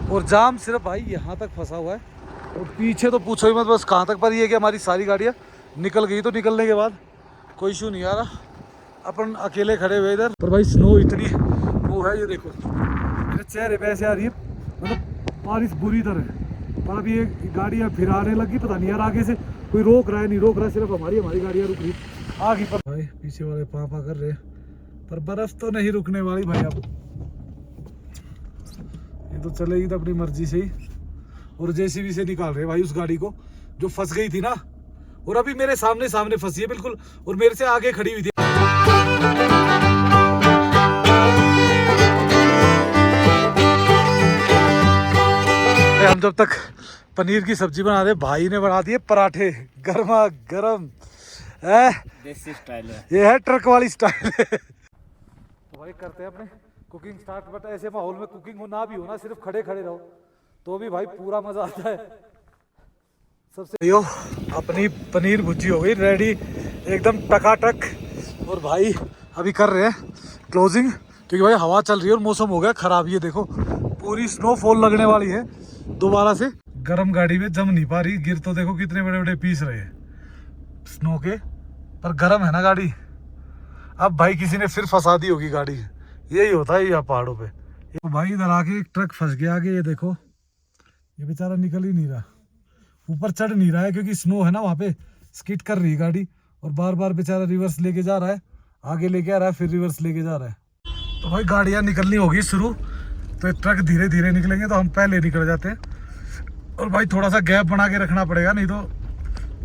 और जाम सिर्फ भाई यहाँ तक फंसा हुआ है, और पीछे तो पूछो ही मत बस कहाँ तक। पर ये है कि हमारी सारी गाड़ियाँ निकल गई, तो निकलने के बाद कोई इशू नहीं आ रहा, अपन अकेले खड़े हुए इधर। पर भाई स्नो इतनी वो है, ये देखो मेरे चेहरे पे ऐसे आ रही है, मतलब बारिश बुरी तरह है। पर अभी एक गाड़ियाँ फिर आने लगी, पता नहीं यार आगे से कोई रोक रहा है नहीं रोक रहा है, सिर्फ हमारी गाड़ियाँ रुक रही आगे। पर भाई पीछे वाले पापा कर रहे हैं, पर बर्फ तो नहीं रुकने वाली भाई। अब ये तो चलेगी तो अपनी मर्जी से ही, और जेसीबी से निकाल रहे भाई उस गाड़ी को जो फंस गई थी ना, और अभी मेरे सामने सामने फंसी है बिल्कुल, और मेरे से आगे खड़ी हुई थी। हम जब तक पनीर की सब्जी बना रहे, भाई ने बना दिए पराठे गर्मा गर्म है, देसी स्टाइल है, ये है ट्रक वाली स्टाइल है। तो भाई करते हैं अपने कुकिंग स्टार्ट। बट ऐसे माहौल में कुकिंग हो ना भी हो ना, सिर्फ खड़े खड़े रहो तो भी भाई पूरा मजा आता है। सबसे यो अपनी पनीर भुर्जी हो गई रेडी एकदम टकाटक, और भाई अभी कर रहे हैं क्लोजिंग, क्योंकि भाई हवा चल रही है और मौसम हो गया खराब। ये देखो पूरी स्नोफॉल लगने वाली है दोबारा से। गरम गाड़ी में जम नहीं पा रही, गिर तो देखो कितने बड़े बड़े पीस रहे हैं स्नो के, पर गर्म है ना गाड़ी। अब भाई किसी ने फिर फंसा दी होगी गाड़ी, यही होता है यहाँ पहाड़ों पे। तो भाई इधर आके एक ट्रक फंस गया आगे, ये देखो ये बेचारा निकल ही नहीं रहा, ऊपर चढ़ नहीं रहा है क्योंकि स्नो है ना वहाँ पे, स्किड कर रही है गाड़ी, और बार बार बेचारा रिवर्स लेके जा रहा है, आगे लेके आ रहा है फिर रिवर्स लेके जा रहा है। तो भाई गाड़ियाँ निकलनी होगी शुरू, तो ट्रक धीरे धीरे निकलेंगे तो हम पहले निकल जाते हैं, और भाई थोड़ा सा गैप बना के रखना पड़ेगा, नहीं तो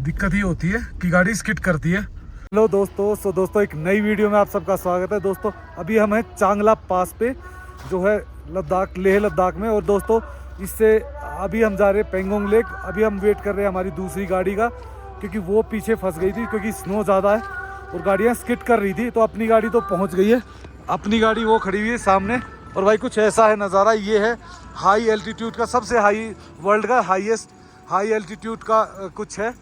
दिक्कत ही होती है कि गाड़ी स्किड करती है। हेलो दोस्तों, दोस्तों एक नई वीडियो में आप सबका स्वागत है। दोस्तों अभी हम हैं चांगला पास पे, जो है लद्दाख, लेह लद्दाख में। और दोस्तों इससे अभी हम जा रहे हैं पेंगोंग लेक। अभी हम वेट कर रहे हैं हमारी दूसरी गाड़ी का, क्योंकि वो पीछे फंस गई थी क्योंकि स्नो ज़्यादा है और गाड़ियाँ स्किड कर रही थी। तो अपनी गाड़ी तो पहुँच गई है, अपनी गाड़ी वो खड़ी हुई है सामने। और भाई कुछ ऐसा है नज़ारा, ये है हाई एल्टीट्यूड का, सबसे हाई वर्ल्ड का हाईएस्ट हाई एल्टीट्यूड का कुछ है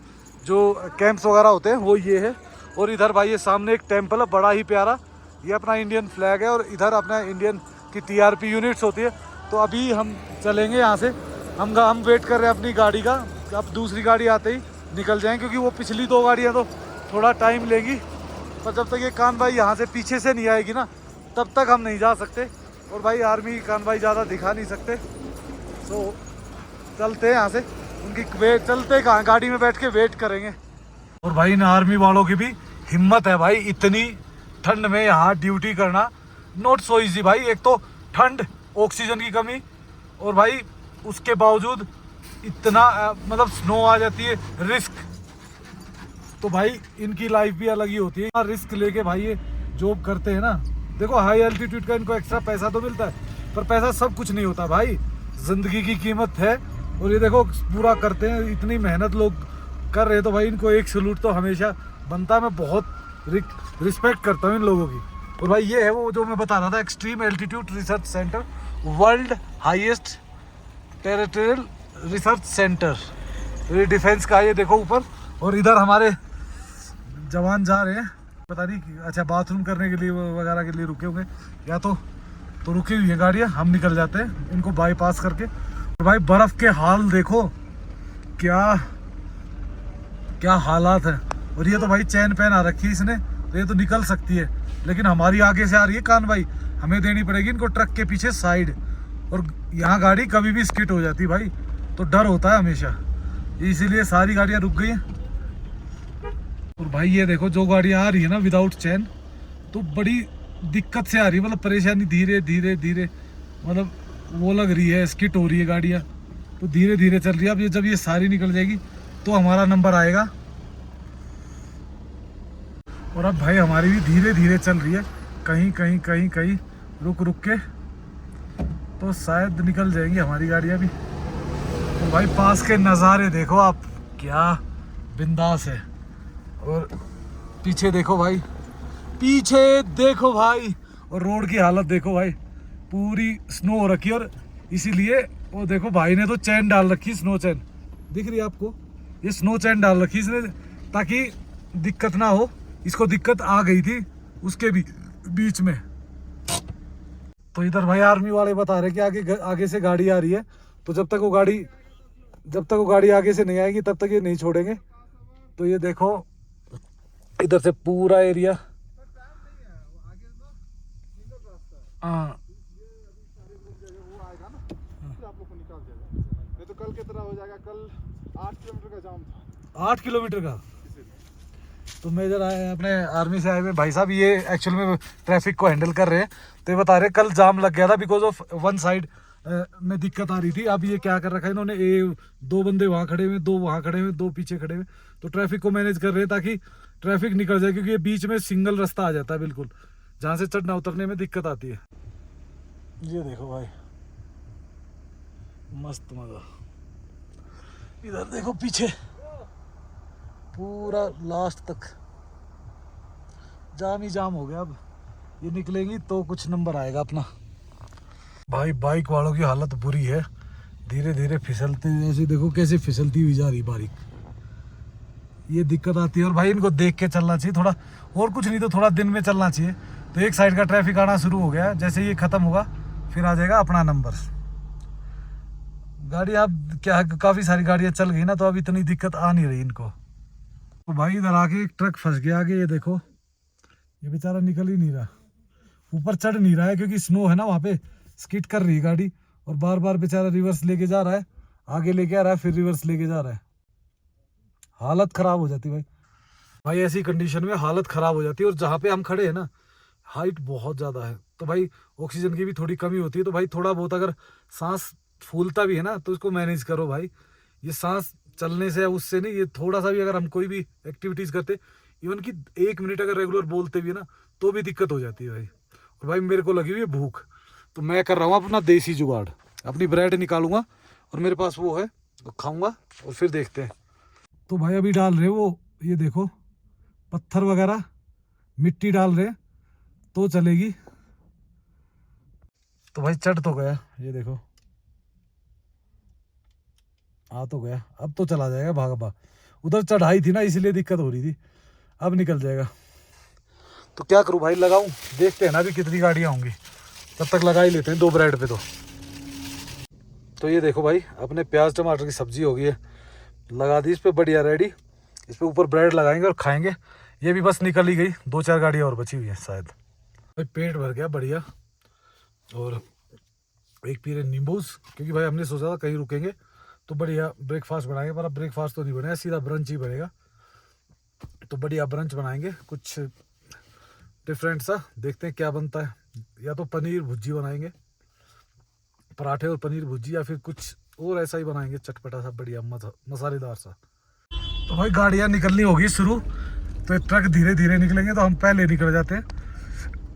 जो कैंप्स वगैरह होते हैं, वो ये है। और इधर भाई ये सामने एक टेंपल है बड़ा ही प्यारा, ये अपना इंडियन फ्लैग है, और इधर अपना इंडियन की टीआरपी यूनिट्स होती है। तो अभी हम चलेंगे यहाँ से, हम वेट कर रहे हैं अपनी गाड़ी का, अब दूसरी गाड़ी आते ही निकल जाएँ, क्योंकि वो पिछली दो गाड़ियाँ तो थोड़ा टाइम लेगी। पर जब तक ये कान भाई यहाँ से पीछे से नहीं आएगी ना, तब तक हम नहीं जा सकते। और भाई आर्मी कान भाई ज़्यादा दिखा नहीं सकते, तो चलते हैं यहाँ से, उनकी वेट चलते कहाँ, गाड़ी में बैठ के वेट करेंगे। और भाई इन आर्मी वालों की भी हिम्मत है भाई, इतनी ठंड में यहाँ ड्यूटी करना नॉट सो इजी भाई। एक तो ठंड, ऑक्सीजन की कमी, और भाई उसके बावजूद इतना मतलब स्नो आ जाती है, रिस्क। तो भाई इनकी लाइफ भी अलग ही होती है, रिस्क लेके भाई ये जॉब करते हैं ना। देखो हाई एल्टीट्यूड का इनको एक्स्ट्रा पैसा तो मिलता है, पर पैसा सब कुछ नहीं होता भाई, जिंदगी की कीमत है। और ये देखो पूरा करते हैं, इतनी मेहनत लोग कर रहे हैं, तो भाई इनको एक सैल्यूट तो हमेशा बनता है। मैं बहुत रिस्पेक्ट करता हूँ इन लोगों की। और भाई ये है वो जो मैं बता रहा था, extreme altitude research centre, world highest territorial research centre, ये डिफेंस का। ये देखो ऊपर, और इधर हमारे जवान जा रहे हैं, पता नहीं अच्छा बाथरूम करने के लिए वगैरह के लिए रुके होंगे, या तो रुकी हुई है गाड़ियाँ, हम निकल जाते हैं इनको बाईपास करके। और भाई बर्फ़ के हाल देखो, क्या क्या हालात है। और ये तो भाई चैन पहना रखी है इसने, तो ये तो निकल सकती है, लेकिन हमारी आगे से आ रही है कान भाई, हमें देनी पड़ेगी इनको ट्रक के पीछे साइड। और यहाँ गाड़ी कभी भी स्किड हो जाती भाई, तो डर होता है हमेशा, इसीलिए सारी गाड़ियाँ रुक गई हैं। और भाई ये देखो जो गाड़ियाँ आ रही है ना विदाउट चैन, तो बड़ी दिक्कत से आ रही है, मतलब परेशानी, धीरे धीरे धीरे मतलब वो लग रही है, स्किट हो रही है गाड़ियाँ, तो धीरे धीरे चल रही है। अब ये जब ये सारी निकल जाएगी तो हमारा नंबर आएगा। और अब भाई हमारी भी धीरे धीरे चल रही है, कहीं कहीं कहीं कहीं रुक रुक के, तो शायद निकल जाएंगी हमारी गाड़ियाँ भी। तो भाई पास के नज़ारे देखो आप, क्या बिंदास है। और पीछे देखो भाई, पीछे देखो भाई, और रोड की हालत देखो भाई, पूरी स्नो हो रखी है। और इसीलिए वो देखो भाई ने तो चैन डाल रखी, स्नो चैन दिख रही है आपको, ये स्नो चैन डाल रखी इसने, ताकि दिक्कत ना हो। इसको दिक्कत आ गई थी उसके भी बीच में। तो इधर भाई आर्मी वाले बता रहे कि आगे से गाड़ी आ रही है, तो जब तक वो गाड़ी आगे से नहीं आएगी तब तक ये नहीं छोड़ेंगे। तो ये देखो इधर से पूरा एरिया, हाँ तो कल कितना हो जाएगा, कल 8 किलोमीटर का जाम था। 8 किलोमीटर का। तो मेजर आए अपने आर्मी से आए हुए भाई साहब, ये एक्चुअल में ट्रैफिक को हैंडल कर रहे हैं। तो ये बता रहे कल जाम लग गया था बिकॉज ऑफ वन साइड में दिक्कत आ रही थी। अब ये क्या कर रखा है इन्होंने, 2 बंदे वहाँ खड़े हुए, 2 वहाँ खड़े हुए, 2 पीछे खड़े हुए, तो ट्रैफिक को मैनेज कर रहे हैं ताकि ट्रैफिक निकल जाए, क्योंकि ये बीच में सिंगल रास्ता आ जाता है बिल्कुल, जहाँ से चढ़ना उतरने में दिक्कत आती है। ये देखो भाई मस्त मजा। इधर देखो पीछे पूरा लास्ट तक जाम ही जाम हो गया। अब ये निकलेंगी तो कुछ नंबर आएगा अपना। भाई बाइक वालों की हालत बुरी है, धीरे धीरे फिसलते, ऐसे देखो कैसे फिसलती हुई जा रही बाइक। ये दिक्कत आती है। और भाई इनको देख के चलना चाहिए थोड़ा, और कुछ नहीं तो थोड़ा दिन में चलना चाहिए। तो एक साइड का ट्रैफिक आना शुरू हो गया, जैसे ये खत्म होगा फिर आ जाएगा अपना नंबर। गाड़ी अब क्या काफ़ी सारी गाड़ियाँ चल गई ना, तो अब इतनी दिक्कत आ नहीं रही इनको। तो भाई इधर आके एक ट्रक फंस गया आगे, ये देखो ये बेचारा निकल ही नहीं रहा, ऊपर चढ़ नहीं रहा है क्योंकि स्नो है ना वहाँ पे, स्किड कर रही है गाड़ी और बार बार बेचारा रिवर्स लेके जा रहा है, आगे लेके आ रहा है फिर रिवर्स लेके जा रहा है। हालत ख़राब हो जाती है भाई ऐसी कंडीशन में हालत ख़राब हो जाती है। और जहाँ पे हम खड़े हैं ना हाइट बहुत ज़्यादा है, तो भाई ऑक्सीजन की भी थोड़ी कमी होती है। तो भाई थोड़ा बहुत अगर सांस फूलता भी है ना तो इसको मैनेज करो भाई। ये सांस चलने से उससे नहीं, ये थोड़ा सा भी अगर हम कोई भी एक्टिविटीज़ करते, इवन कि 1 मिनट अगर रेगुलर बोलते भी ना तो भी दिक्कत हो जाती है भाई। और भाई मेरे को लगी हुई है भूख, तो मैं कर रहा हूँ अपना देसी जुगाड़, अपनी ब्रेड निकालूंगा और मेरे पास वो है तो खाऊंगा और फिर देखते हैं। तो भाई अभी डाल रहे वो, ये देखो पत्थर वगैरह मिट्टी डाल रहे तो चलेगी। तो भाई चढ़ तो गया, ये देखो आ तो गया, अब तो चला जाएगा भागा भाग। उधर चढ़ाई थी ना इसलिए दिक्कत हो रही थी, अब निकल जाएगा। तो क्या करूं भाई, लगाऊं, देखते हैं ना अभी कितनी गाड़ियां होंगी, तब तक लगा ही लेते हैं 2 ब्रेड पे। तो ये देखो भाई अपने प्याज टमाटर की सब्जी हो गई है, लगा दी इस पे बढ़िया रेडी। इस पे ऊपर ब्रेड लगाएंगे और खाएंगे। ये भी बस निकल ही गई, 2-4 गाड़ियाँ और बची हुई हैं शायद। भाई पेट भर गया बढ़िया, और एक पी रहे नींबूस, क्योंकि भाई हमने सोचा था कहीं रुकेंगे तो बढ़िया ब्रेकफास्ट बनाएंगे, पर अब ब्रेकफास्ट तो नहीं बनेगा, सीधा ब्रंच ही बनेगा। तो बढ़िया ब्रंच बनाएंगे कुछ डिफरेंट सा, देखते हैं क्या बनता है। या तो पनीर भुर्जी बनाएंगे, पराठे और पनीर भुर्जी, या फिर कुछ और ऐसा ही बनाएंगे चटपटा सा बढ़िया मसालेदार सा। तो भाई गाड़ियाँ निकलनी होगी शुरू, तो ट्रक धीरे धीरे निकलेंगे तो हम पहले निकल जाते हैं।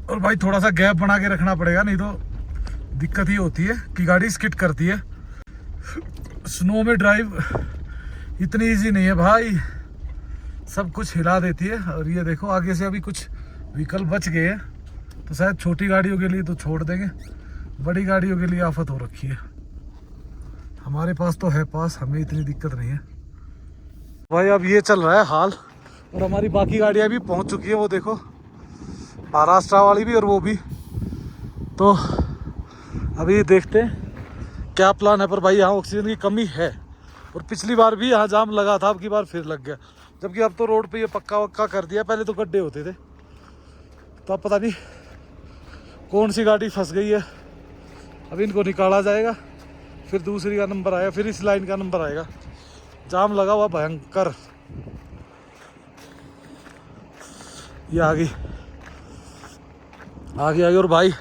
और भाई थोड़ा सा गैप बना के रखना पड़ेगा, नहीं तो दिक्कत ही होती है कि गाड़ी स्किड करती है। स्नो में ड्राइव इतनी इजी नहीं है भाई, सब कुछ हिला देती है। और ये देखो आगे से अभी कुछ व्हीकल बच गए हैं, तो शायद छोटी गाड़ियों के लिए तो छोड़ देंगे, बड़ी गाड़ियों के लिए आफत हो रखी है। हमारे पास तो है पास, हमें इतनी दिक्कत नहीं है भाई। अब ये चल रहा है हाल, और हमारी बाकी गाड़ियाँ भी पहुँच चुकी है, वो देखो महाराष्ट्र वाली भी और वो भी। तो अभी देखते हैं क्या प्लान है। पर भाई यहाँ ऑक्सीजन की कमी है, और पिछली बार भी यहाँ जाम लगा था, अब की बार फिर लग गया। जबकि अब तो रोड पे ये पक्का वक्का कर दिया, पहले तो गड्ढे होते थे। तो अब पता नहीं कौन सी गाड़ी फंस गई है, अब इनको निकाला जाएगा, फिर दूसरी का नंबर आएगा, फिर इस लाइन का नंबर आएगा। जाम लगा हुआ भयंकर। ये आगे आगे आगे, और भाई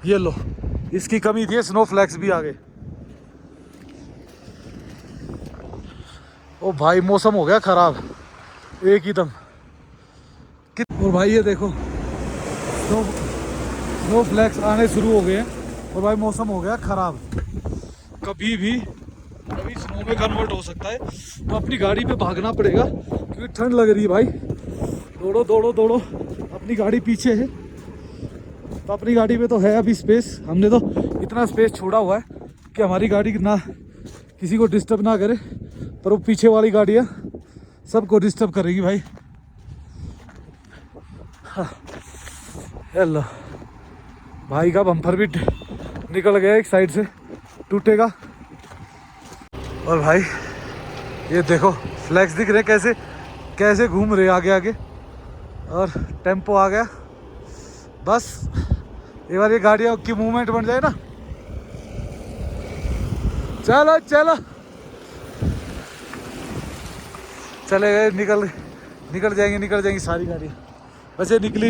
ये लो इसकी कमी थी, स्नो फ्लैक्स भी आ गए। ओ भाई मौसम हो गया खराब एक ही दम। और भाई ये देखो स्नो फ्लैक्स आने शुरू हो गए हैं, और भाई मौसम हो गया खराब। कभी स्नो में कन्वर्ट हो सकता है, तो अपनी गाड़ी पे भागना पड़ेगा क्योंकि ठंड लग रही है भाई। दौड़ो दौड़ो दौड़ो, अपनी गाड़ी पीछे है, तो अपनी गाड़ी पे तो है अभी स्पेस। हमने तो इतना स्पेस छोड़ा हुआ है कि हमारी गाड़ी ना किसी को डिस्टर्ब ना करे, पर वो पीछे वाली गाड़ियाँ सबको डिस्टर्ब करेगी भाई। हेलो भाई का बम्पर भी निकल गया एक साइड से, टूटेगा। और भाई ये देखो फ्लैग्स दिख रहे कैसे कैसे घूम रहे आगे आगे, और टेम्पो आ गया। बस एक बार ये गाड़ियों की मूवमेंट बन जाए ना, चलो चलो चले गए, निकल जाएंगी सारी गाड़ियाँ। वैसे निकली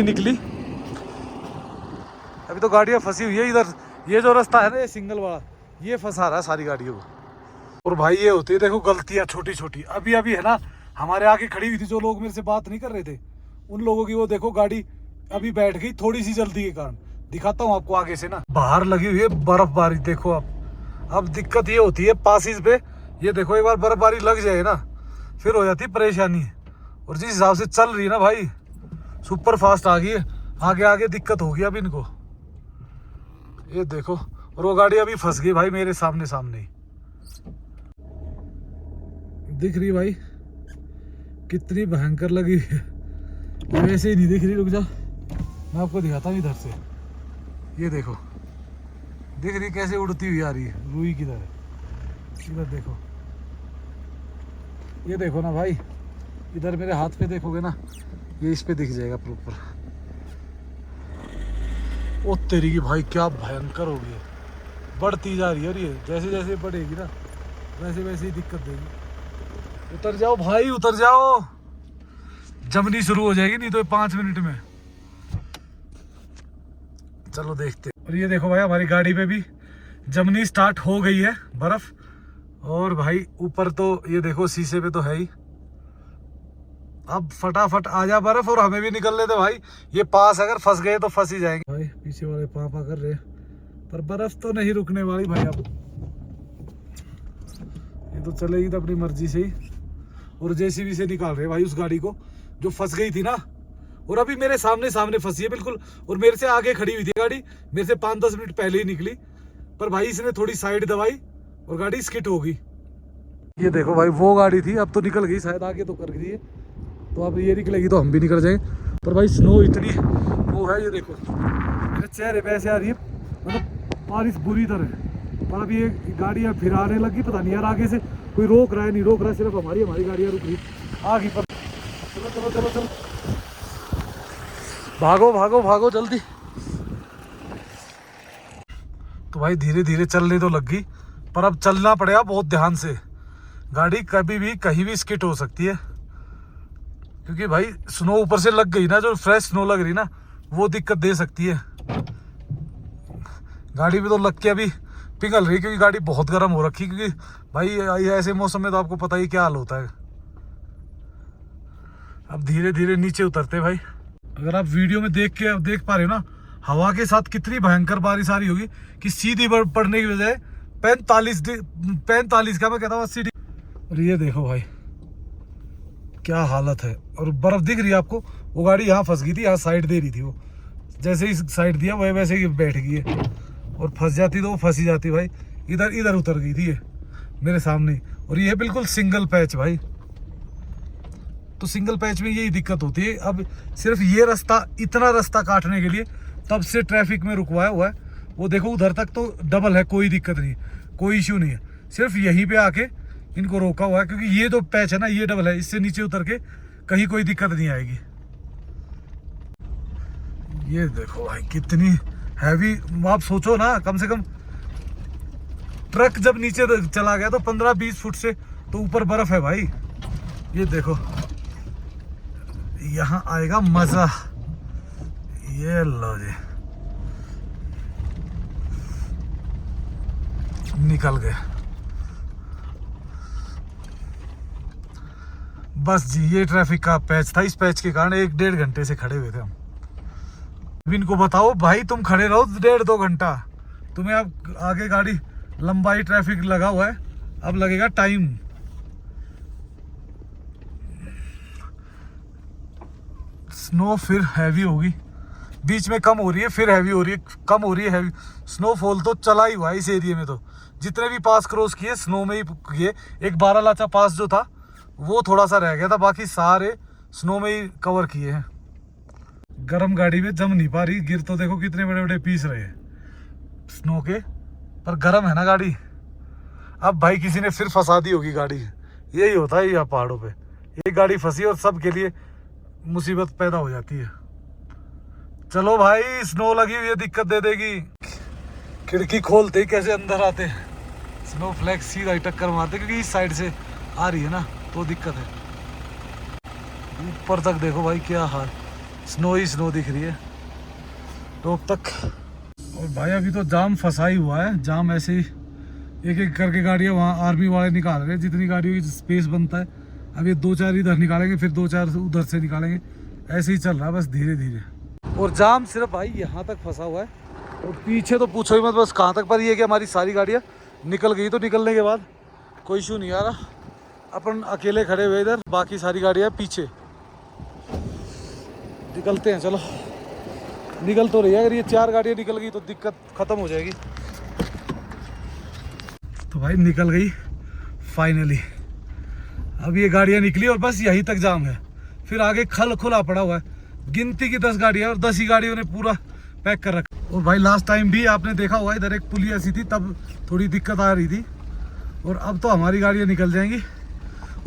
अभी तो गाड़ियाँ फंसी हुई है इधर। ये जो रास्ता है ना, ये सिंगल वाला, ये फंसा रहा है सारी गाड़ियों को। और भाई ये होती है देखो गलतियाँ छोटी छोटी। अभी है ना, हमारे आगे खड़ी हुई थी जो लोग मेरे से बात नहीं कर रहे थे, उन लोगों की वो देखो गाड़ी अभी बैठ गई थोड़ी सी जल्दी के कारण। दिखाता हूँ आपको आगे से ना, बाहर लगी हुई है बर्फबारी देखो। अब दिक्कत ये होती है पासिस पे, ये देखो एक बार बर्फबारी लग जाए ना फिर हो जाती परेशानी। और जिस हिसाब से चल रही है ना भाई, सुपर फास्ट आ गई है, आगे दिक्कत होगी अब इनको। ये देखो, और वो गाड़ी अभी फंस गई भाई मेरे सामने ही दिख रही भाई, कितनी भयंकर लगी है। ये वैसे ही नहीं दिख रही, रुक जा मैं आपको दिखाता हूँ इधर से। ये देखो दिख रही कैसे उड़ती हुई आ रही है, रुई की तरह। इधर देखो, ये देखो ना भाई, इधर मेरे हाथ पे देखोगे ना, ये इस पे दिख जाएगा प्रॉपर। ओ तेरी की भाई क्या भयंकर हो गई है, बढ़ती जा रही है। और ये जैसे जैसे बढ़ेगी ना वैसे वैसे ही दिक्कत देगी। उतर जाओ भाई उतर जाओ, जमनी शुरू हो जाएगी नहीं तो 5 मिनट में। चलो देखते। और ये देखो भाई हमारी गाड़ी पे भी जमनी स्टार्ट हो गई है, बर्फ। और भाई ऊपर तो ये देखो शीशे पे तो है ही। अब फटाफट आ जा बर्फ, और हमें भी निकल लेते भाई, ये पास अगर फंस गए तो फंस ही जाएंगे। भाई पीछे वाले पापा कर रहे, पर बर्फ तो नहीं रुकने वाली भाई। अब ये तो चलेगी तो अपनी मर्जी से ही। और जेसीबी से निकाल रहे भाई उस गाड़ी को जो फंस गई थी ना, और अभी मेरे सामने फंसी है बिल्कुल। और मेरे से आगे खड़ी हुई थी गाड़ी, मेरे से 5-10 मिनट पहले ही निकली, पर भाई इसने थोड़ी साइड दबाई और गाड़ी स्किट हो गई। ये देखो भाई वो गाड़ी थी, अब तो निकल गई शायद, आगे तो कर गई है, तो अब ये निकलेगी तो हम भी निकल जाएंगे। पर भाई स्नो इतनी वो है, ये देखो मेरे चेहरे पे ऐसे आ रही है, मतलब बारिश बुरी तरह है। पर अभी एक गाड़ी अब फिर आने लगी, पता नहीं यार आगे से कोई रोक रहा है नहीं रोक रहा है, सिर्फ हमारी गाड़ियाँ रुक रही आगे। पर चलो चलो चलो चलो, भागो जल्दी। तो भाई धीरे धीरे चलने तो लग गई, पर अब चलना पड़ेगा बहुत ध्यान से। गाड़ी कभी भी कहीं भी स्किट हो सकती है, क्योंकि भाई स्नो ऊपर से लग गई ना, जो फ्रेश स्नो लग रही ना वो दिक्कत दे सकती है। गाड़ी भी तो लग के अभी पिघल रही, क्योंकि गाड़ी बहुत गर्म हो रखी, क्योंकि भाई ऐसे मौसम में तो आपको पता ही क्या हाल होता है। अब धीरे धीरे नीचे उतरते भाई। अगर आप वीडियो में देख पा रहे हो ना, हवा के साथ कितनी भयंकर बारिश आ रही होगी कि सीधी पड़ने की बजाय 45 का मैं कहता हूँ 80 डिग्री। और ये देखो भाई क्या हालत है, और बर्फ दिख रही है आपको। वो गाड़ी यहाँ फंस गई थी, यहाँ साइड दे रही थी, वो जैसे ही साइड दिया वह वैसे ही बैठ गई है। और फंस जाती तो वो फंसी जाती भाई, इधर उतर गई थी ये मेरे सामने। और ये बिल्कुल सिंगल पैच भाई, तो सिंगल पैच में यही दिक्कत होती है। अब सिर्फ ये रास्ता, इतना रास्ता काटने के लिए तब से ट्रैफिक में रुकवाया हुआ है। वो देखो उधर तक तो डबल है, कोई दिक्कत नहीं, कोई इश्यू नहीं है। सिर्फ यहीं पे आके इनको रोका हुआ है, क्योंकि ये तो पैच है ना, ये डबल है, इससे नीचे उतर के कहीं कोई दिक्कत नहीं आएगी। ये देखो भाई कितनी हैवी, आप सोचो ना, कम से कम ट्रक जब नीचे चला गया तो 15-20 फुट से तो ऊपर बर्फ है भाई। ये देखो यहाँ आएगा मजा। ये लो जी, निकल गए। बस जी ये ट्रैफिक का पैच था, इस पैच के कारण 1-1.5 घंटे से खड़े हुए थे हम। इनको बताओ भाई तुम खड़े रहो 1.5-2 घंटा, तुम्हें अब आगे गाड़ी लंबाई ट्रैफिक लगा हुआ है, अब लगेगा टाइम। स्नो फिर हैवी होगी, बीच में कम हो रही है फिर हैवी हो रही है, कम हो रही है हैवी। स्नोफॉल तो चला ही हुआ है इस एरिया में, तो जितने भी पास क्रॉस किए स्नो में ही किए। एक बारालाचा पास जो था वो थोड़ा सा रह गया था, बाकी सारे स्नो में ही कवर किए हैं। गरम गाड़ी में जम नहीं पा रही, गिर तो देखो कितने बड़े बड़े पीस रहे हैं स्नो के, पर गरम है ना गाड़ी। अब भाई किसी ने फिर फंसा दी होगी गाड़ी। यही होता है यहाँ पहाड़ों पे, एक गाड़ी फंसी और सबके लिए मुसीबत पैदा हो जाती है। चलो भाई, स्नो लगी हुई है, दिक्कत दे देगी। खिड़की खोलते ही कैसे अंदर आते हैं, स्नो फ्लैक्स सीधा ही टक्कर मारते, क्योंकि इस साइड से आ रही है ना, तो दिक्कत है। ऊपर तक देखो भाई क्या हाल, स्नो ही स्नो दिख रही है टॉप तक। और भाई अभी तो जाम फंसा ही हुआ है, जाम ऐसे ही एक एक करके गाड़ियाँ वहाँ आर्मी वाले निकाल रहे हैं, जितनी गाड़ियों की स्पेस बनता है। अब ये 2-4 इधर निकालेंगे, फिर 2-4 उधर से निकालेंगे, ऐसे ही चल रहा है बस धीरे धीरे। और जाम सिर्फ भाई यहाँ तक फंसा हुआ है, और पीछे तो पूछो ही मत बस कहाँ तक। पर ये कि हमारी सारी गाड़ियाँ निकल गई, तो निकलने के बाद कोई इशू नहीं आ रहा। अपन अकेले खड़े हुए इधर, बाकी सारी गाड़ियाँ पीछे। निकलते हैं, चलो निकल तो रही है। अगर ये 4 गाड़ियाँ निकल गई तो दिक्कत ख़त्म हो जाएगी। तो भाई निकल गई फाइनली। अब ये गाड़ियाँ निकली और बस यहीं तक जाम है, फिर आगे खल खुला पड़ा हुआ है। गिनती की 10 गाड़ियाँ और 10 ही गाड़ियों ने पूरा पैक कर रखा। और भाई लास्ट टाइम भी आपने देखा होगा, इधर एक पुलिया सी थी, तब थोड़ी दिक्कत आ रही थी। और अब तो हमारी गाड़ियाँ निकल जाएंगी,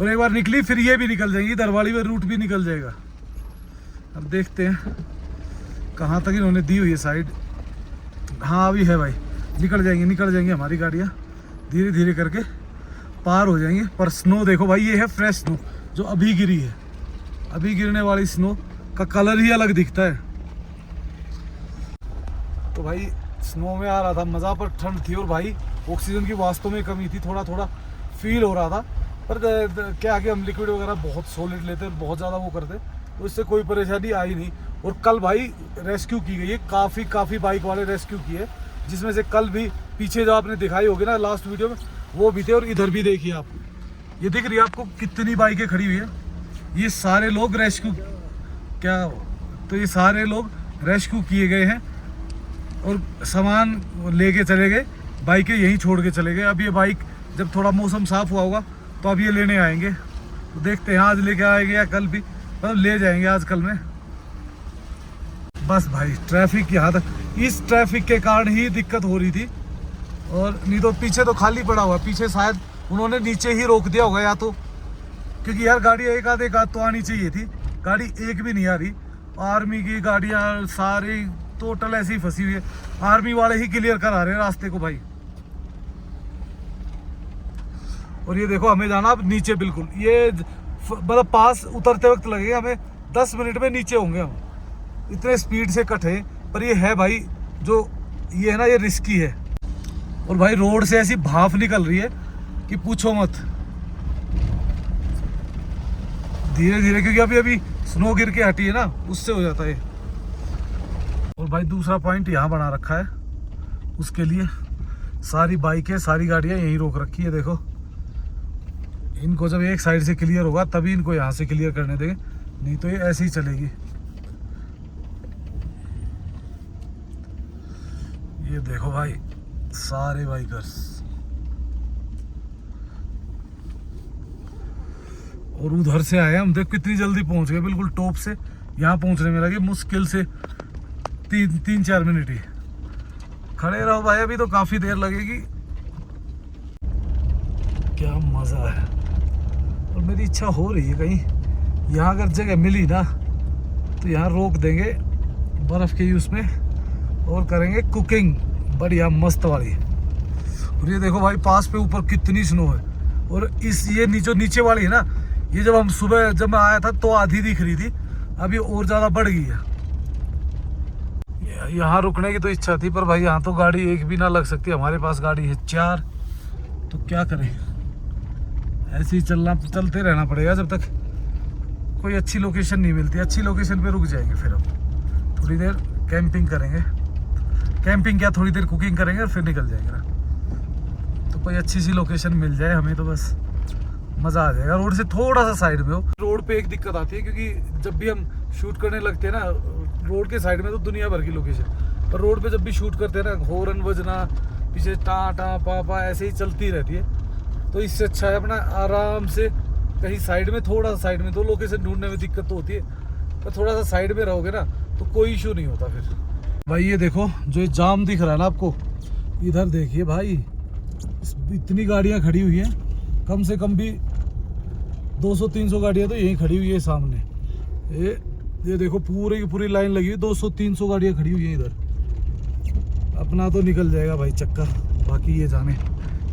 और एक बार निकली फिर ये भी निकल जाएंगी, दरवाली में रूट भी निकल जाएगा। अब देखते हैं कहाँ तक इन्होंने दी हुई है साइड। हाँ अभी है भाई, निकल जाएंगी हमारी गाड़ियाँ, धीरे धीरे करके पार हो जाएंगे। पर स्नो देखो भाई, ये है फ्रेश स्नो जो अभी गिरी है। अभी गिरने वाली स्नो का कलर ही अलग दिखता है। तो भाई स्नो में आ रहा था मज़ा, पर ठंड थी और भाई ऑक्सीजन की वास्तव में कमी थी, थोड़ा थोड़ा फील हो रहा था। पर क्या कि हम लिक्विड वगैरह बहुत सॉलिड लेते हैं, बहुत ज़्यादा वो करते, तो इससे कोई परेशानी आई नहीं। और कल भाई रेस्क्यू की गई है, काफ़ी बाइक वाले रेस्क्यू किए, जिसमें से कल भी पीछे जो आपने दिखाई होगी ना लास्ट वीडियो में, वो भी थे। और इधर भी देखिए आप, ये दिख रही है आपको कितनी बाइकें खड़ी हुई है। ये सारे लोग रेस्क्यू ये सारे लोग रेस्क्यू किए गए हैं और सामान लेके चले गए, बाइकें यहीं छोड़ के चले गए। अब ये बाइक जब थोड़ा मौसम साफ हुआ होगा तो अब ये लेने आएंगे, तो देखते हैं आज लेके आएंगे या कल भी, मतलब ले जाएंगे आज कल में। बस भाई ट्रैफिक यहाँ तक, इस ट्रैफिक के कारण ही दिक्कत हो रही थी, और नहीं तो पीछे तो खाली पड़ा हुआ। पीछे शायद उन्होंने नीचे ही रोक दिया होगा, या तो क्योंकि यार गाड़ी एक आध तो आनी चाहिए थी, गाड़ी एक भी नहीं आ रही। आर्मी की गाड़ियाँ सारी टोटल ऐसी फंसी हुई है, आर्मी वाले ही क्लियर करा रहे हैं रास्ते को भाई। और ये देखो हमें जाना अब नीचे, बिल्कुल ये मतलब पास उतरते वक्त लगेगा हमें 10 मिनट में नीचे होंगे हम, इतने स्पीड से कटे। पर ये है भाई जो ये है ना, ये रिस्की है। और भाई रोड से ऐसी भाप निकल रही है कि पूछो मत, धीरे धीरे, क्योंकि अभी अभी स्नो गिर के हटी है ना, उससे हो जाता है। और भाई दूसरा पॉइंट यहाँ बना रखा है, उसके लिए सारी बाइकें सारी गाड़ियाँ यहीं रोक रखी है। देखो इनको जब एक साइड से क्लियर होगा तभी इनको यहाँ से क्लियर करने देंगे, नहीं तो ये ऐसे ही चलेगी। ये देखो भाई सारे बाइकर्स, और उधर से आए हम, देख कितनी जल्दी पहुंच गए, बिल्कुल टॉप से यहाँ पहुंचने में लगे मुश्किल से 3-4 मिनट ही। खड़े रहो भाई, अभी तो काफी देर लगेगी। क्या मजा है। और मेरी इच्छा हो रही है कहीं यहाँ अगर जगह मिली ना तो यहाँ रोक देंगे बर्फ के यूज में और करेंगे कुकिंग बढ़िया मस्त वाली। और ये देखो भाई पास पे ऊपर कितनी स्नो है। और इस ये नीचे वाली है ना, ये जब हम सुबह जब मैं आया था तो आधी दिख रही थी, अभी और ज़्यादा बढ़ गई है। यहाँ रुकने की तो इच्छा थी, पर भाई यहाँ तो गाड़ी एक भी ना लग सकती, हमारे पास गाड़ी है 4, तो क्या करें, ऐसे ही चलते रहना पड़ेगा जब तक कोई अच्छी लोकेशन नहीं मिलती। अच्छी लोकेशन पे रुक जाएंगे, फिर हम थोड़ी देर कैंपिंग करेंगे, कैंपिंग क्या थोड़ी देर कुकिंग करेंगे और फिर निकल जाएंगे ना। तो कोई अच्छी सी लोकेशन मिल जाए हमें तो बस मज़ा आ जाएगा। रोड से थोड़ा सा साइड में हो। रोड पे एक दिक्कत आती है, क्योंकि जब भी हम शूट करने लगते हैं ना, रोड के साइड में तो दुनिया भर की लोकेशन, पर रोड पे जब भी शूट करते हैं ना, हॉर्न बजना पीछे टा पा ऐसे ही चलती रहती है। तो इससे अच्छा है अपना आराम से कहीं साइड में, थोड़ा सा साइड में, तो लोकेशन ढूंढने में दिक्कत तो होती है, पर थोड़ा सा साइड में रहोगे ना तो कोई इशू नहीं होता फिर। भाई ये देखो जो ये जाम दिख रहा है ना आपको, इधर देखिए भाई इतनी गाड़ियां खड़ी हुई हैं, कम से कम भी 200-300 गाड़ियां तो यहीं खड़ी हुई है सामने। ये देखो पूरी की पूरी लाइन लगी हुई, 200-300 गाड़ियां खड़ी हुई हैं इधर। अपना तो निकल जाएगा भाई चक्कर, बाकी ये जाने,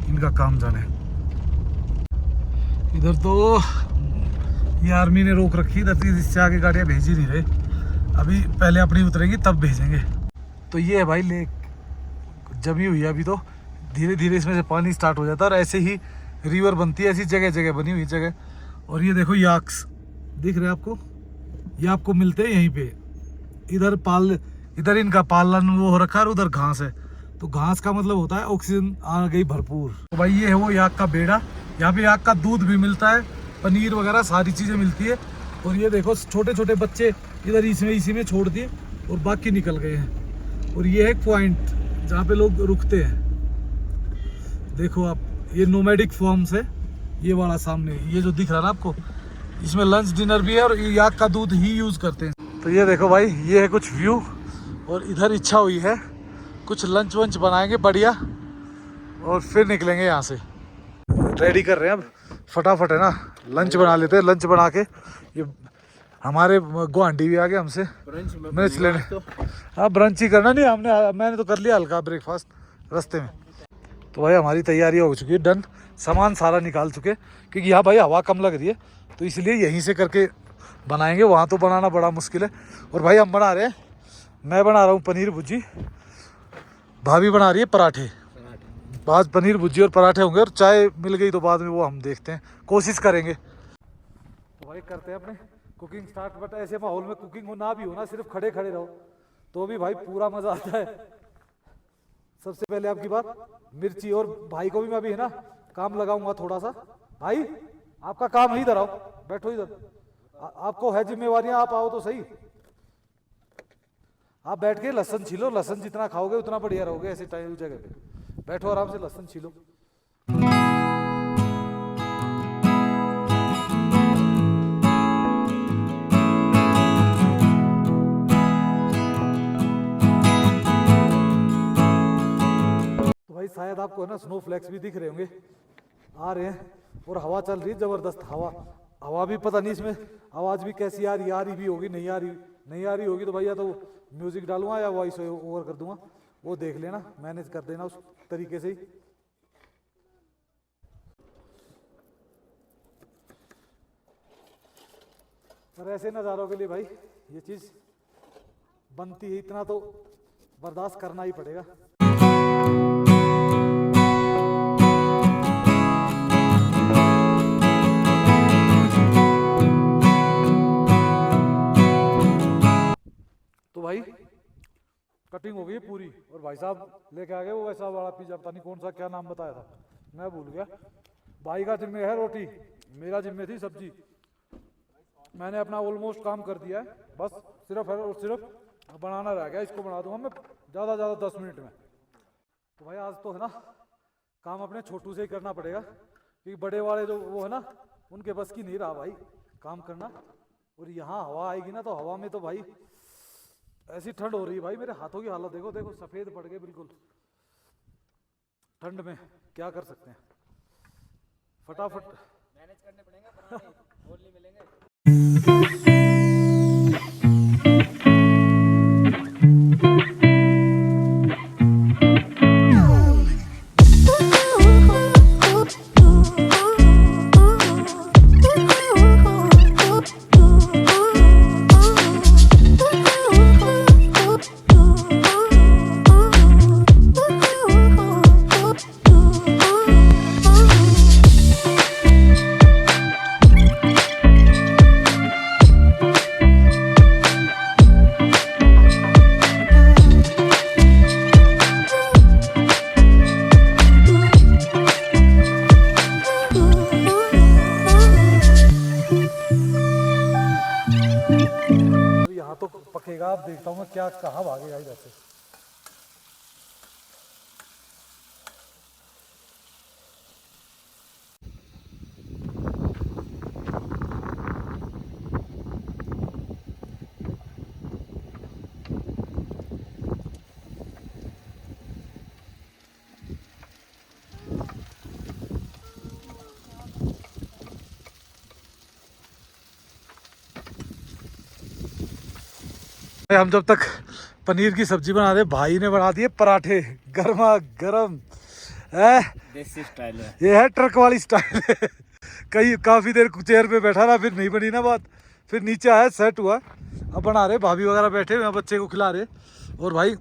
इनका काम जाने। इधर तो ये आर्मी ने रोक रखी, इधर इससे आगे गाड़ियाँ भेज ही नहीं रहे। अभी पहले अपनी उतरेंगी तब भेजेंगे। तो ये है भाई लेक, जमी हुई है अभी, तो धीरे धीरे इसमें से पानी स्टार्ट हो जाता है और ऐसे ही रिवर बनती है, ऐसी जगह जगह बनी हुई जगह। और ये देखो याक्स दिख रहे हैं आपको, ये आपको मिलते हैं यहीं पे। इधर इनका पालन वो हो रखा है और उधर घास है, तो घास का मतलब होता है ऑक्सीजन आ गई भरपूर। तो भाई ये है वो याक का बेड़ा, यहाँ पे याक का दूध भी मिलता है, पनीर वगैरह सारी चीज़ें मिलती है। और ये देखो छोटे छोटे बच्चे इधर इसी में छोड़ दिए और बाकी निकल गए हैं। और ये है एक पॉइंट जहाँ पे लोग रुकते हैं, देखो आप, ये नोमैडिक फॉर्म्स है। ये वाला सामने ये जो दिख रहा है ना आपको, इसमें लंच डिनर भी है और ये याक का दूध ही यूज़ करते हैं। तो ये देखो भाई, ये है कुछ व्यू। और इधर इच्छा हुई है कुछ लंच वंच बनाएंगे बढ़िया और फिर निकलेंगे यहाँ से। रेडी कर रहे हैं अब फटाफट, है ना, लंच बना लेते हैं। लंच बना के ये हमारे गुआंढी भी आ गए हमसे मिर्च लेने। हाँ ब्रंच ही करना, नहीं मैंने तो कर लिया हल्का ब्रेकफास्ट रास्ते में। तो भाई हमारी तैयारी हो चुकी है डन, सामान सारा निकाल चुके, क्योंकि यहाँ भाई हवा कम लग रही है तो इसलिए यहीं से करके बनाएंगे, वहाँ तो बनाना बड़ा मुश्किल है। और भाई हम बना रहे हैं, मैं बना रहा हूँ पनीर भुर्जी, भाभी बना रही है पराठे। आज पनीर भुर्जी और पराठे होंगे और चाय मिल गई तो बाद में वो हम देखते हैं, कोशिश करेंगे। तो भाई करते हैं अपने कुकिंग स्टार्ट। बट ऐसे माहौल में कुकिंग हो ना भी हो ना, सिर्फ खड़े खड़े रहो तो भी भाई पूरा मजा आता है। सबसे पहले आपकी बात मिर्ची, और भाई को भी मैं अभी है ना काम लगाऊंगा थोड़ा सा। भाई आपका काम है, इधर आओ, बैठो इधर, आपको है जिम्मेवारियां, आप आओ तो सही। आप बैठ के लहसुन छीलो, लहसुन जितना खाओगे उतना बढ़िया रहोगे। ऐसे टाइम जगह पे बैठो, आराम से लहसुन छीलो। तो भाई शायद आपको है ना स्नो फ्लैक्स भी दिख रहे होंगे, आ रहे हैं। और हवा चल रही है जबरदस्त हवा भी पता नहीं इसमें आवाज भी कैसी आ रही भी होगी, नहीं आ रही होगी तो भाई या तो म्यूजिक डालूंगा या वॉइस ओवर कर दूंगा, वो देख लेना, मैनेज कर देना उस तरीके से ही। पर ऐसे नज़ारों के लिए भाई ये चीज़ बनती है, इतना तो बर्दाश्त करना ही पड़ेगा। तो भाई कटिंग हो गई पूरी और भाई साहब लेके आ गए वो वैसा वाला पिज्जा, पता नहीं कौन सा, क्या नाम बताया था मैं भूल गया। भाई का जिम्मे है रोटी, मेरा जिम्मे थी सब्जी। मैंने अपना ऑलमोस्ट काम कर दिया है, बस सिर्फ है और सिर्फ बनाना रह गया। इसको बना दूंगा मैं ज़्यादा 10 मिनट में। तो भाई आज तो है ना काम अपने छोटू से ही करना पड़ेगा, क्योंकि बड़े वाले जो वो है ना उनके बस की नहीं रहा भाई काम करना। और यहाँ हवा आएगी ना तो हवा में तो भाई ऐसी ठंड हो रही है भाई, मेरे हाथों की हालत देखो देखो, सफेद पड़ गए बिल्कुल ठंड में। क्या कर सकते हैं, फटाफट मैनेज करने पड़ेंगे, बनाने और नहीं मिलेंगे। तो पकेगा, आप देखता हूँ मैं क्या कहाँ भागेगा इधर से। हम जब तक पनीर की सब्जी बना रहे, भाई ने बना दिए पराठे गर्मा गर्म है। देसी स्टाइल है। ये है ट्रक वाली स्टाइल। कई काफ़ी देर चेयर पे बैठा रहा, फिर नहीं बनी ना बात, फिर नीचे आया, सेट हुआ, अब बना रहे। भाभी वगैरह बैठे हुए हैं, बच्चे को खिला रहे, और भाई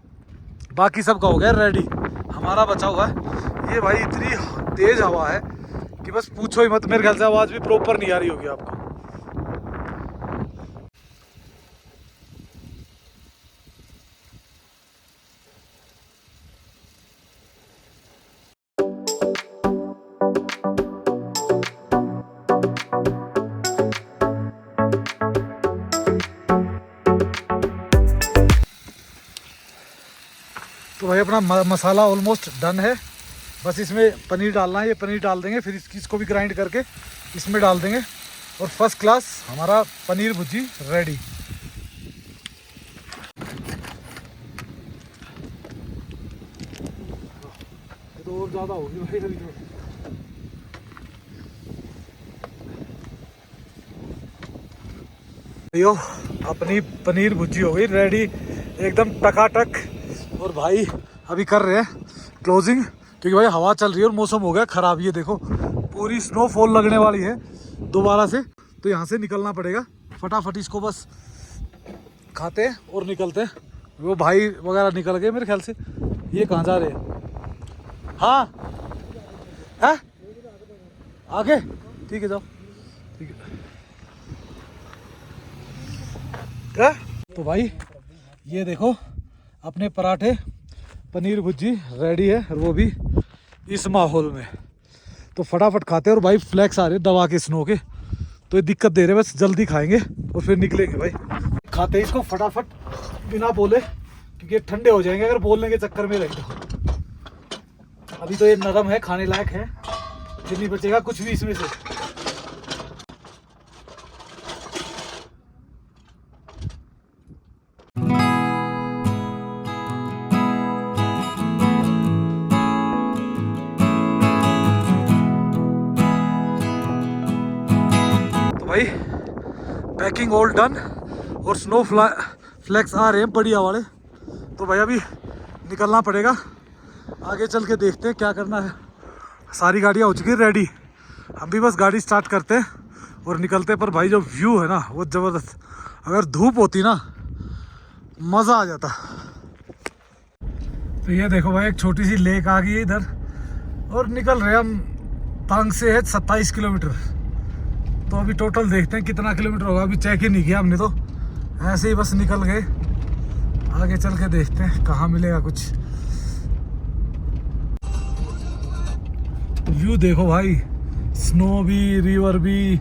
बाकी सबका हो गया रेडी, हमारा बचा हुआ है। ये भाई इतनी तेज़ हवा है कि बस पूछो ही मत। मेरे ख्याल से आवाज़ भी प्रॉपर नहीं आ रही होगी आपको। तो भाई अपना मसाला ऑलमोस्ट डन है, बस इसमें पनीर डालना है। ये पनीर डाल देंगे, फिर इसको भी ग्राइंड करके इसमें डाल देंगे, और फर्स्ट क्लास हमारा पनीर भुर्जी रेडी। ये तो और ज़्यादा होगी भाई अभी तो। यो अपनी पनीर भुर्जी हो गई रेडी, एकदम टकाटक। और भाई अभी कर रहे हैं क्लोजिंग, क्योंकि भाई हवा चल रही है और मौसम हो गया ख़राब। ये देखो पूरी स्नोफॉल लगने वाली है दोबारा से, तो यहाँ से निकलना पड़ेगा फटाफट। इसको बस खाते हैं और निकलते हैं। वो भाई वगैरह निकल गए मेरे ख्याल से। ये कहाँ जा रहे हैं? हाँ है आगे, ठीक है जाओ, ठीक है। तो भाई ये देखो अपने पराठे पनीर भुर्जी रेडी है, और वो भी इस माहौल में। तो फटाफट खाते हैं। और भाई फ्लैक्स आ रहे दवा के स्नो के, तो ये दिक्कत दे रहे, बस जल्दी खाएंगे और फिर निकलेंगे भाई। खाते हैं इसको फटाफट बिना बोले, क्योंकि ठंडे हो जाएंगे अगर बोलने के चक्कर में रहे तो। अभी तो ये नरम है, खाने लायक है, फिर नहीं बचेगा कुछ भी इसमें से। भाई पैकिंग ऑल डन, और स्नो फ्लैक्स आ रहे हैं बढ़िया वाले। तो भाई अभी निकलना पड़ेगा, आगे चल के देखते हैं क्या करना है। सारी गाड़ियाँ हो चुकी है रेडी, हम भी बस गाड़ी स्टार्ट करते हैं और निकलते हैं। पर भाई जो व्यू है ना वो ज़बरदस्त, अगर धूप होती ना मज़ा आ जाता। तो ये देखो भाई एक छोटी सी लेक आ गई है इधर, और निकल रहे हम। तांग से है 27 किलोमीटर। तो अभी टोटल देखते हैं कितना किलोमीटर होगा, अभी चेक ही नहीं किया हमने, तो ऐसे ही बस निकल गए। आगे चल के देखते हैं कहाँ मिलेगा कुछ। व्यू देखो भाई, स्नो भी, रिवर भी,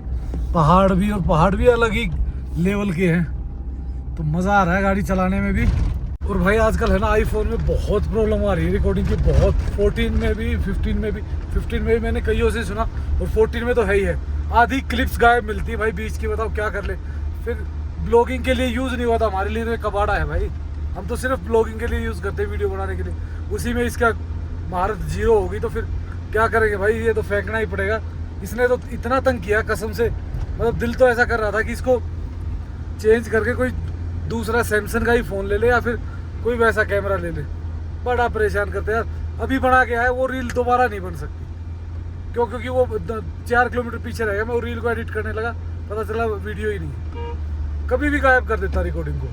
पहाड़ भी, और पहाड़ भी अलग ही लेवल के हैं। तो मज़ा आ रहा है गाड़ी चलाने में भी। और भाई आजकल है ना आईफोन में बहुत प्रॉब्लम आ रही है रिकॉर्डिंग की, बहुत। 14 में भी, 15 में भी। 15 में भी मैंने कईयों से सुना, और 14 में तो है ही है। आधी क्लिप्स गायब मिलती है भाई बीच की, बताओ क्या कर ले। फिर ब्लॉगिंग के लिए यूज़ नहीं हुआ था, हमारे लिए तो एक कबाड़ा है भाई। हम तो सिर्फ ब्लॉगिंग के लिए यूज़ करते हैं, वीडियो बनाने के लिए। उसी में इसका महारत जीरो होगी, तो फिर क्या करेंगे भाई, ये तो फेंकना ही पड़ेगा। इसने तो इतना तंग किया कसम से, मतलब दिल तो ऐसा कर रहा था कि इसको चेंज करके कोई दूसरा सैमसंग का ही फ़ोन ले ले, या फिर कोई वैसा कैमरा ले ले। बड़ा परेशान करते यार। अभी बना के आया वो रील दोबारा नहीं बन सकती, क्योंकि वो 4 किलोमीटर पीछे रहेगा। मैं वो रील को एडिट करने लगा, पता चला वीडियो ही नहीं, कभी भी गायब कर देता रिकॉर्डिंग को।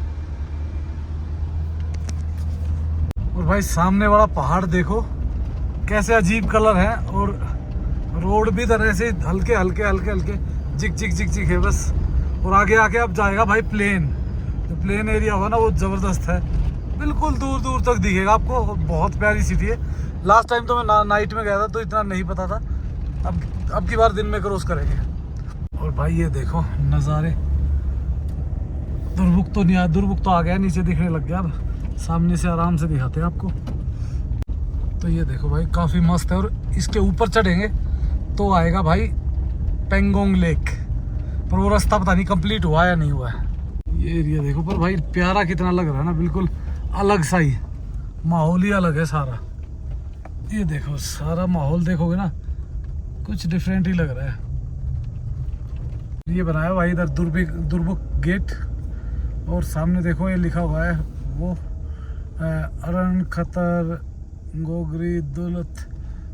और भाई सामने वाला पहाड़ देखो कैसे अजीब कलर है, और रोड भी तरह से हल्के हल्के हल्के हल्के जिक जिक जिक जिक है बस। और आगे आके अब जाएगा भाई प्लेन। जो प्लेन एरिया हुआ ना वो ज़बरदस्त है, बिल्कुल दूर दूर तक दिखेगा आपको। बहुत प्यारी सिटी है। लास्ट टाइम तो मैं नाइट में गया था तो इतना नहीं पता था, अब की बार दिन में क्रॉस करेंगे। और भाई ये देखो नज़ारे, दुर्मुख तो नहीं आया, दुर्मुख तो आ गया, नीचे दिखने लग गया। अब सामने से आराम से दिखाते हैं आपको। तो ये देखो भाई काफ़ी मस्त है, और इसके ऊपर चढ़ेंगे तो आएगा भाई पेंगोंग लेक। पर वो रास्ता पता नहीं कंप्लीट हुआ या नहीं हुआ है। ये एरिया देखो, पर भाई प्यारा कितना लग रहा है ना, बिल्कुल अलग सा ही माहौल ही अलग है सारा। ये देखो सारा माहौल देखोगे ना कुछ डिफरेंट ही लग रहा है। ये बनाया भाई इधर दुर्मुख गेट, और सामने देखो ये लिखा हुआ है वो अरण खतर गोगरी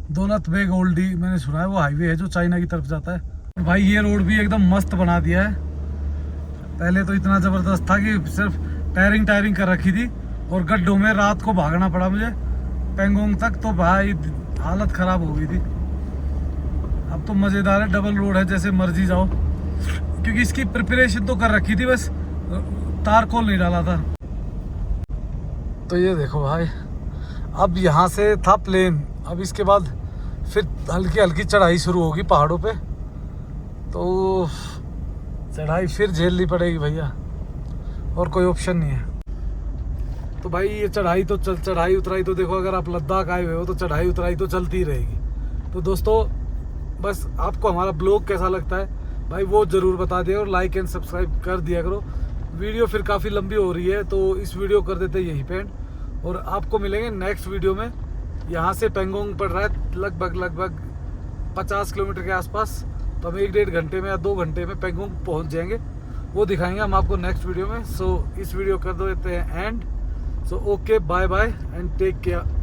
दौलत बेग ओल्डी, मैंने सुना है वो हाईवे है जो चाइना की तरफ जाता है। भाई ये रोड भी एकदम मस्त बना दिया है। पहले तो इतना ज़बरदस्त था कि सिर्फ टायरिंग कर रखी थी और गड्ढों में रात को भागना पड़ा मुझे पेंगोंग तक, तो भाई हालत ख़राब हो गई थी। अब तो मज़ेदार है, डबल रोड है, जैसे मर्जी जाओ, क्योंकि इसकी प्रिपरेशन तो कर रखी थी, बस तारकोल नहीं डाला था। तो ये देखो भाई, अब यहाँ से था प्लेन, अब इसके बाद फिर हल्की हल्की चढ़ाई शुरू होगी पहाड़ों पे, तो चढ़ाई फिर झेलनी पड़ेगी भैया, और कोई ऑप्शन नहीं है। तो भाई ये चढ़ाई उतराई तो देखो, अगर आप लद्दाख आए हुए हो तो चढ़ाई उतराई तो चलती ही रहेगी। तो दोस्तों बस आपको हमारा ब्लॉग कैसा लगता है भाई वो ज़रूर बता दिया, और लाइक एंड सब्सक्राइब कर दिया करो। वीडियो फिर काफ़ी लंबी हो रही है तो इस वीडियो कर देते यहीं पे एंड, और आपको मिलेंगे नेक्स्ट वीडियो में। यहाँ से पेंगोंग पड़ रहा है लगभग 50 किलोमीटर के आसपास, तो हम 1-1.5 घंटे में या 2 घंटे में पेंगोंग पहुँच जाएंगे, वो दिखाएंगे हम आपको नेक्स्ट वीडियो में। सो इस वीडियो कर देते हैं end. So okay, bye bye and take care.